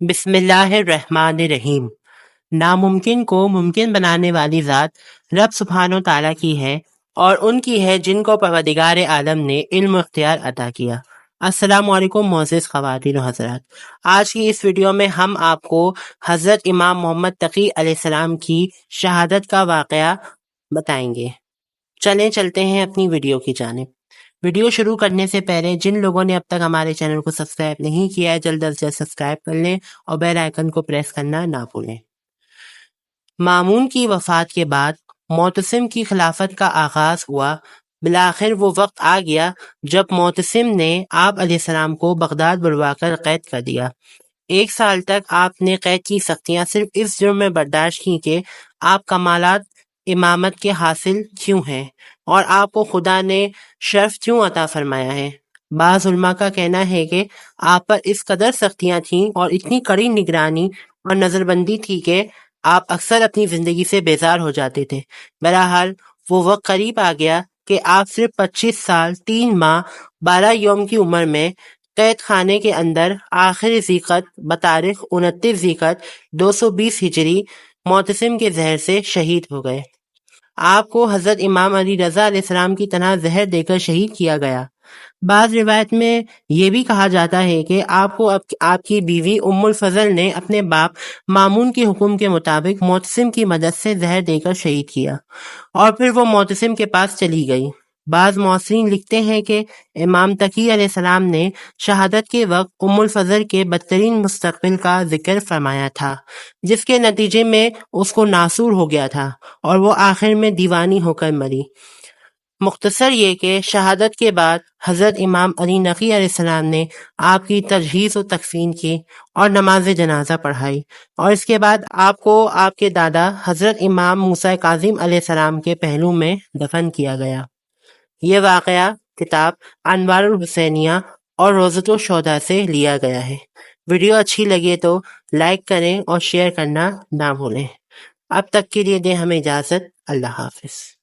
بسم اللہ الرحمن الرحیم۔ ناممکن کو ممکن بنانے والی ذات رب سبحانہ و تعالیٰ کی ہے اور ان کی ہے جن کو پروردگار عالم نے علم و اختیار عطا کیا۔ السلام علیکم معزز خواتین و حضرات، آج کی اس ویڈیو میں ہم آپ کو حضرت امام محمد تقی علیہ السلام کی شہادت کا واقعہ بتائیں گے۔ چلتے ہیں اپنی ویڈیو کی جانب۔ ویڈیو شروع کرنے سے پہلے جن لوگوں نے اب تک ہمارے چینل کو سبسکرائب نہیں کیا ہے جلد از جلد سبسکرائب کر لیں اور بیل آئیکن کو پریس کرنا نہ بھولیں۔ مامون کی وفات کے بعد معتصم کی خلافت کا آغاز ہوا۔ بالآخر وہ وقت آ گیا جب معتصم نے آپ علیہ السلام کو بغداد بلوا کر قید کر دیا۔ 1 سال تک آپ نے قید کی سختیاں صرف اس جرم میں برداشت کی کہ آپ کمالات امامت کے حاصل کیوں ہیں اور آپ کو خدا نے شرف کیوں عطا فرمایا ہے۔ بعض علماء کا کہنا ہے کہ آپ پر اس قدر سختیاں تھیں اور اتنی کڑی نگرانی اور نظر بندی تھی کہ آپ اکثر اپنی زندگی سے بیزار ہو جاتے تھے۔ بہرحال وہ وقت قریب آ گیا کہ آپ صرف 25 سال 3 ماہ 12 یوم کی عمر میں قید خانے کے اندر آخر ذیقعد بتاریخ 29 ذیقعد 220 ہجری معتصم کے زہر سے شہید ہو گئے۔ آپ کو حضرت امام علی رضا علیہ السلام کی طرح زہر دے کر شہید کیا گیا۔ بعض روایت میں یہ بھی کہا جاتا ہے کہ آپ کو آپ کی بیوی ام الفضل نے اپنے باپ مامون کے حکم کے مطابق معتصم کی مدد سے زہر دے کر شہید کیا اور پھر وہ معتصم کے پاس چلی گئی۔ بعض معاصرین لکھتے ہیں کہ امام تقی علیہ السلام نے شہادت کے وقت ام الفضل کے بدترین مستقبل کا ذکر فرمایا تھا، جس کے نتیجے میں اس کو ناسور ہو گیا تھا اور وہ آخر میں دیوانی ہو کر مری۔ مختصر یہ کہ شہادت کے بعد حضرت امام علی نقی علیہ السلام نے آپ کی تجہیز و تکفین کی اور نماز جنازہ پڑھائی، اور اس کے بعد آپ کو آپ کے دادا حضرت امام موسیٰ کاظم علیہ السلام کے پہلو میں دفن کیا گیا۔ یہ واقعہ کتاب انوار الحسینیہ اور روضۃ الشہداء سے لیا گیا ہے۔ ویڈیو اچھی لگے تو لائک کریں اور شیئر کرنا نہ بھولیں۔ اب تک کے لیے دیں ہمیں اجازت۔ اللہ حافظ۔